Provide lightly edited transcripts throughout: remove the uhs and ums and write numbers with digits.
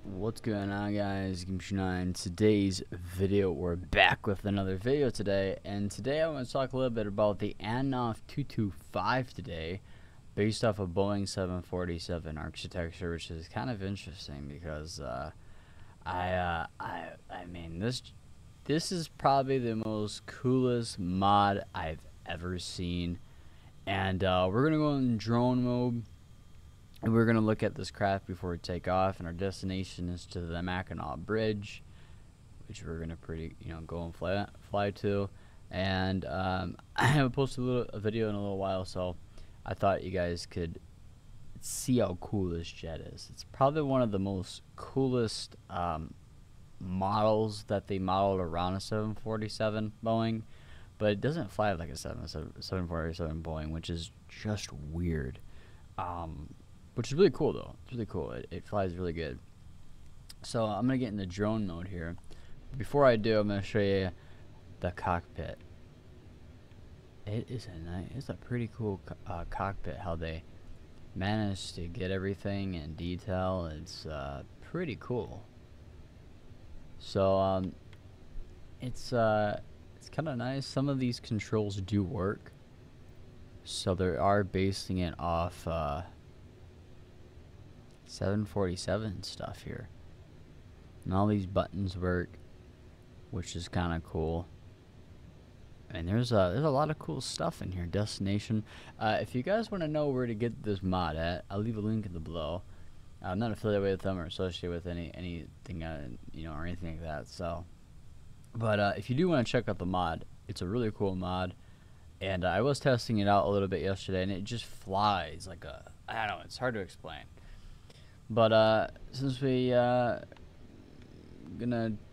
What's going on, guys? Game9. Today's video, we're back with another video today, and today I want to talk a little bit about the An-225 today, based off of Boeing 747 architecture, which is kind of interesting because I mean this is probably the most coolest mod I've ever seen, and we're gonna go in drone mode. And we're going to look at this craft before we take off, and our destination is to the Mackinac bridge, which we're going to go and fly to. And I haven't posted a video in a little while, so I thought you guys could see how cool this jet is. It's probably one of the most coolest models that they modeled around a 747 Boeing, but it doesn't fly like a 747 Boeing, which is just weird. Which is really cool though. It's really cool. It flies really good. So I'm gonna get in the drone mode here. Before I do, I'm gonna show you the cockpit. It's a pretty cool cockpit. How they managed to get everything in detail. It's pretty cool. So it's kind of nice. Some of these controls do work. So they are basing it off 747 stuff here, and all these buttons work, which is kind of cool. And there's a lot of cool stuff in here. Destination. If you guys want to know where to get this mod at, I'll leave a link in the below. I'm not affiliated with them or associated with anything or anything like that. So, but if you do want to check out the mod, it's a really cool mod. And I was testing it out a little bit yesterday, and it just flies like I don't know. It's hard to explain. But since we gonna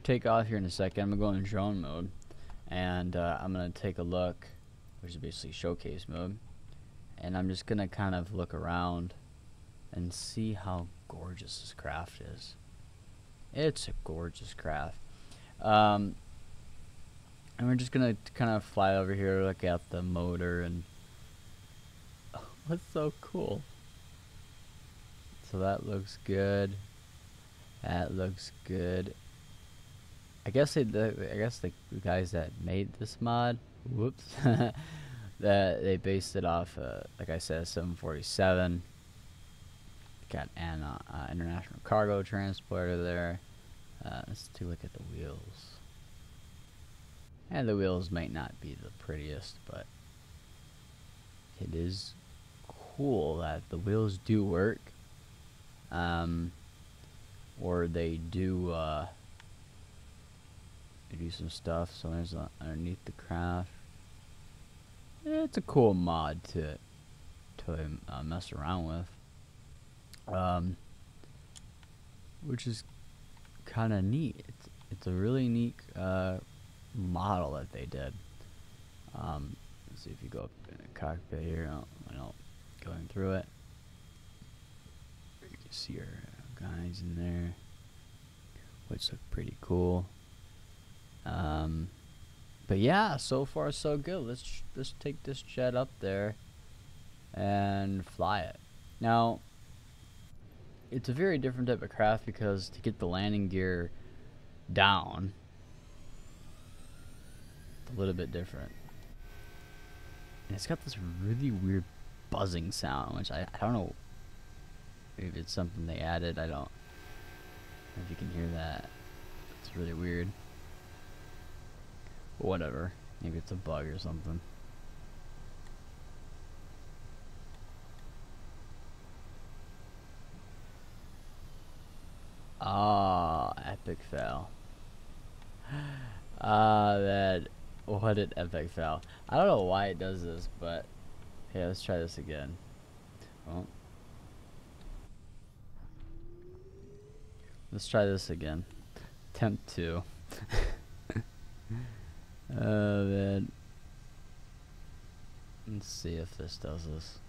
take off here in a second, I'm gonna go in drone mode, and I'm gonna take a look, which is basically showcase mode, and I'm just gonna kind of look around and see how gorgeous this craft is. It's a gorgeous craft. And we're just gonna kind of fly over here, look at the motor, and oh, that's so cool. So that looks good. That looks good. I guess the guys that made this mod, whoops, that they based it off, like I said, 747. Got an international cargo transporter there. Let's take a look at the wheels. And the wheels might not be the prettiest, but it is cool that the wheels do work. Or they do some stuff. So there's underneath the craft. It's a cool mod to mess around with, which is kind of neat. It's a really neat model that they did. Let's see if you go up in the cockpit here. Going through it. You can see our guys in there, which look pretty cool. But yeah, so far so good. Let's take this jet up there and fly it. Now, it's a very different type of craft because to get the landing gear down, it's a little bit different. And it's got this really weird buzzing sound, which I don't know. Maybe it's something they added. I don't know if you can hear that. It's really weird. But whatever. Maybe it's a bug or something. Ah, epic fail. Man. What an epic fail. I don't know why it does this, but hey, let's try this again. Oh. Let's try this again. Attempt 2. Oh man. Let's see if this does this.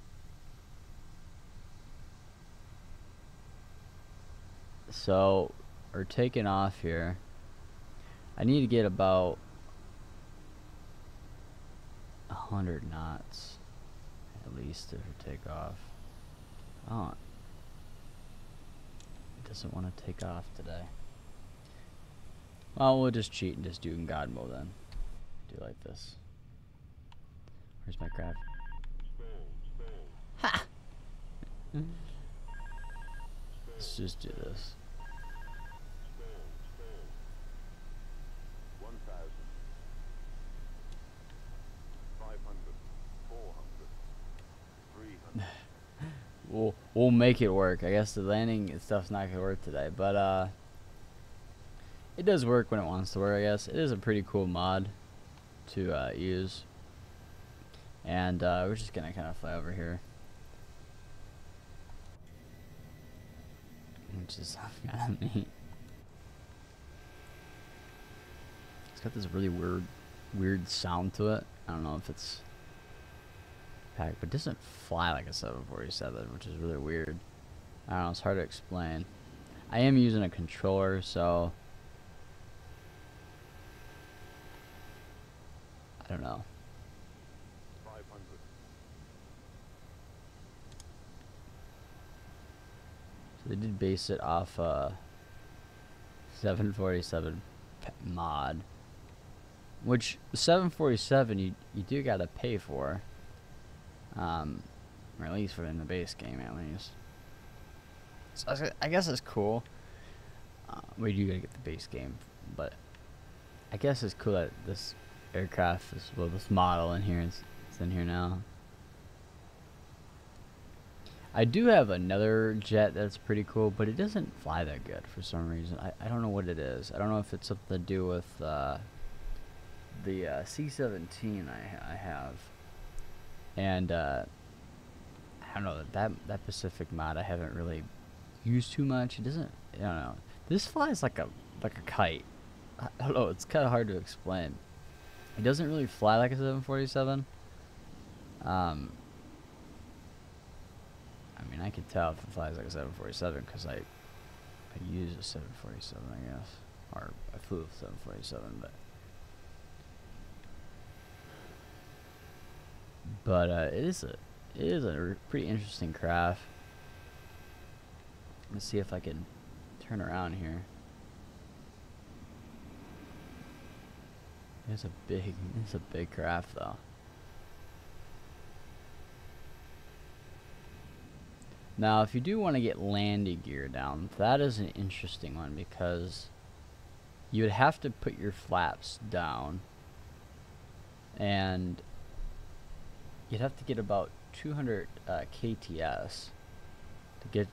So we're taking off here. I need to get about 100 knots at least to take off. Oh, doesn't want to take off today. Well, we'll just cheat and just do in God mode then. Do like this. Where's my craft? Ha! Let's just do this. 1,000, 500, 400, 300. We'll make it work. I guess the landing and stuff's not gonna work today, but it does work when it wants to work. I guess it is a pretty cool mod to use, and we're just gonna kind of fly over here, which is kind of neat. It's got this really weird sound to it. I don't know if it's packed, but it doesn't fly like a 747, which is really weird. I don't know, it's hard to explain. I am using a controller, so I don't know. 500. So they did base it off 747 mod, which 747 you do gotta pay for, or at least for in the base game at least. So I guess it's cool. We do gotta get the base game, but I guess it's cool that this aircraft is, well, this model in here is in here now. I do have another jet that's pretty cool, but it doesn't fly that good for some reason. I don't know what it is. I don't know if it's something to do with the C-17 I have, and I don't know, that Pacific mod I haven't really used too much. It doesn't, I don't know. This flies like a kite. I don't know. It's kind of hard to explain. It doesn't really fly like a 747. I mean, I could tell if it flies like a 747 because I use a 747, I guess, or I flew a 747, but it is a pretty interesting craft. Let's see if I can turn around here. It's a big craft though. Now, if you do want to get landing gear down, that is an interesting one because you would have to put your flaps down, and you'd have to get about 200 KTS to get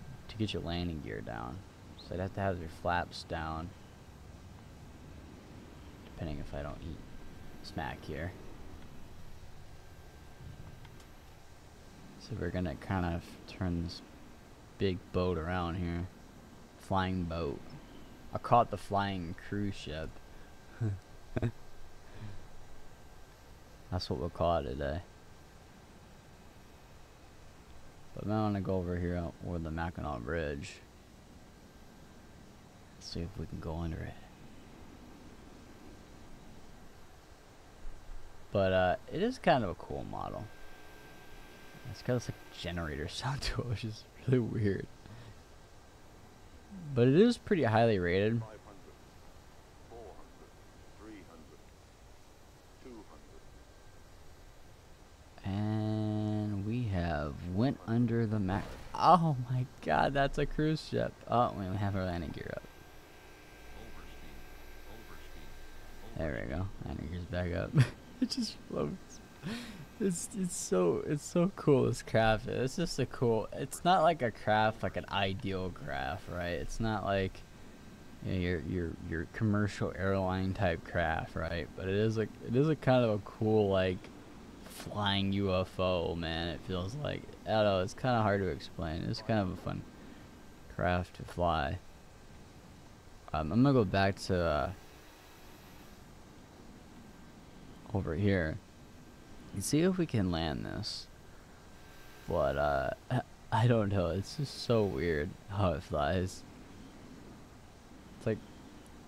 your landing gear down. So I'd have to have your flaps down, depending if I don't eat smack here. So we're gonna kind of turn this big boat around here. Flying boat. I call it the flying cruise ship. That's what we'll call it today. But now I'm gonna go over here over the Mackinac Bridge. Let's see if we can go under it. But it is kind of a cool model. It's got this like generator sound to it, which is really weird. But it is pretty highly rated. 500, 400, 300, 200. And we have went under the Mac. Oh my god, that's a cruise ship. Oh, we have our landing gear up. There we go. Landing gear's back up. It just floats. It's so cool, this craft. It's just a cool, it's not like a craft like an ideal craft, right? It's not like, you know, your commercial airline type craft, right? But it is a kind of a cool like flying UFO, man. It feels like, I don't know, it's kind of hard to explain. It's kind of a fun craft to fly. I'm gonna go back to over here and see if we can land this. But I don't know, it's just so weird how it flies. It's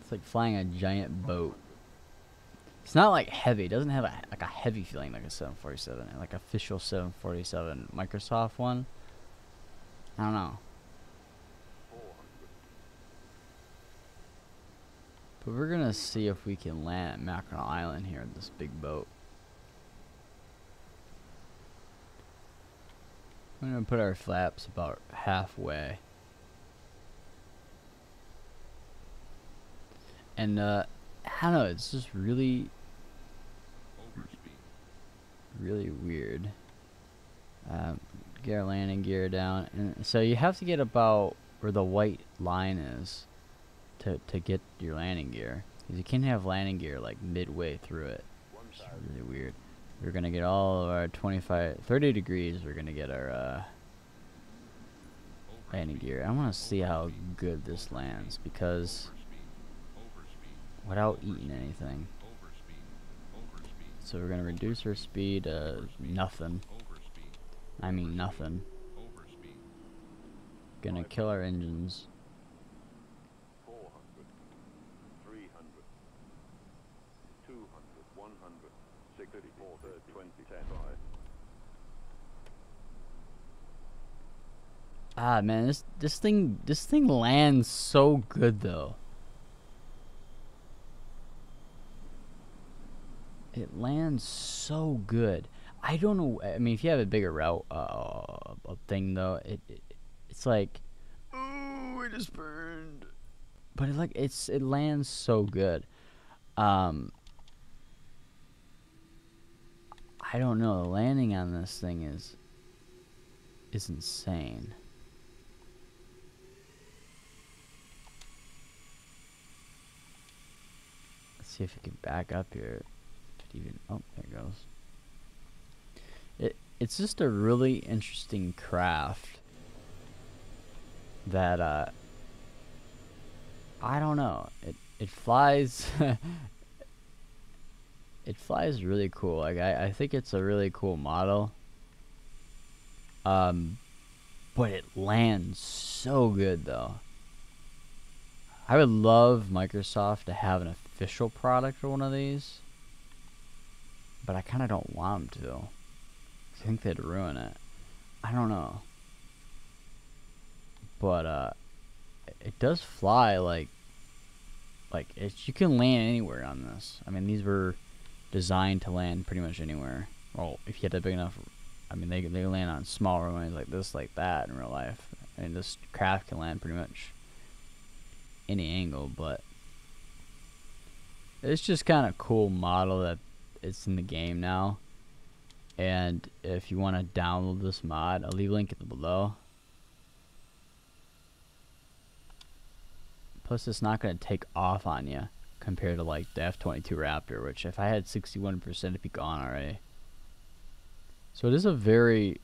like flying a giant boat. It's not like heavy. It doesn't have like a heavy feeling like a 747, like official 747 Microsoft one. I don't know. 400, But we're gonna see if we can land at Mackinac Island here in this big boat. I'm gonna put our flaps about halfway. And I don't know, it's just really weird. Get our landing gear down, and so you have to get about where the white line is to get your landing gear, because you can't have landing gear like midway through it. It's really weird. We're gonna get all of our 30 degrees. We're gonna get our landing gear. I want to see how good this lands, because without eating anything. So we're gonna reduce our speed to nothing. I mean nothing. Gonna kill our engines. 400, 300, 200, 100, 60, 40, 20, 10, 5. Ah man, this thing lands so good though. It lands so good. I don't know. I mean, if you have a bigger route thing though, it's like, oh, it just burned. But it lands so good. I don't know. The landing on this thing is insane. Let's see if we can back up here. Even, oh, there it goes. It's just a really interesting craft that I don't know. It flies. It flies really cool. Like I think it's a really cool model. But it lands so good though. I would love Microsoft to have an official product for one of these, but I kind of don't want them to. I think they'd ruin it. I don't know. But it does fly like you can land anywhere on this. I mean, these were designed to land pretty much anywhere. Well, if you had a big enough, I mean, they land on small runways like this, like that in real life. I mean, this craft can land pretty much any angle, but it's just kind of cool model that it's in the game now. And if you want to download this mod, I'll leave a link below. Plus, it's not going to take off on you compared to like the F-22 Raptor, which if I had 61%, it'd be gone already. So it is a very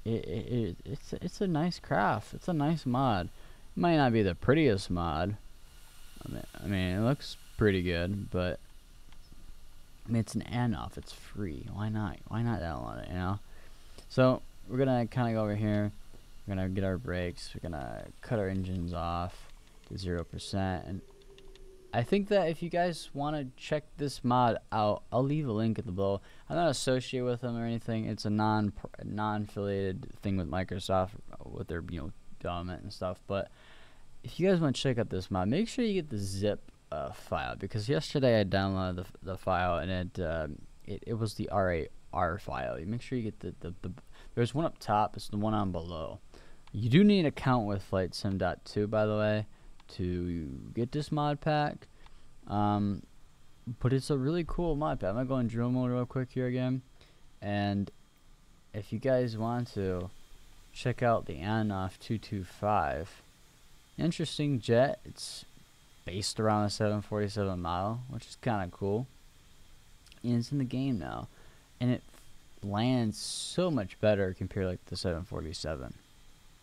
it's a nice craft. It's a nice mod. It might not be the prettiest mod. I mean, it looks pretty good, but I mean, it's an Antonov. It's free. Why not? Why not download it? You know. So we're gonna kind of go over here. We're gonna get our brakes. We're gonna cut our engines off to 0%. And I think that if you guys want to check this mod out, I'll leave a link at the below. I'm not associated with them or anything. It's a non-affiliated thing with Microsoft with their development and stuff. But if you guys want to check out this mod, make sure you get the zip file, because yesterday I downloaded the file and it was the RAR file. You make sure you get the there's one up top. It's the one on below. You do need an account with FlightSim.2, by the way, to get this mod pack. But it's a really cool mod pack. I'm gonna go in drill mode real quick here again, and if you guys want to check out the An-225, interesting jet. It's based around a 747 model, which is kind of cool, and it's in the game now, and it lands so much better compared to like the 747.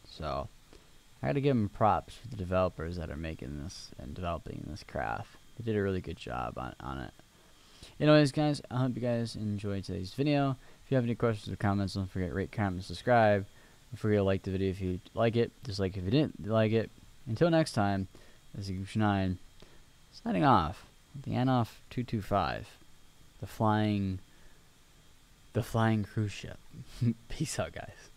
So I gotta give them props for the developers that are making this and developing this craft. They did a really good job on it. Anyways, guys, I hope you guys enjoyed today's video. If you have any questions or comments, don't forget to rate, comment, and subscribe. Don't forget to like the video if you like it. Dislike if you didn't like it. Until next time, this is Gooch9 signing off with the An-225, the flying cruise ship. Peace out, guys.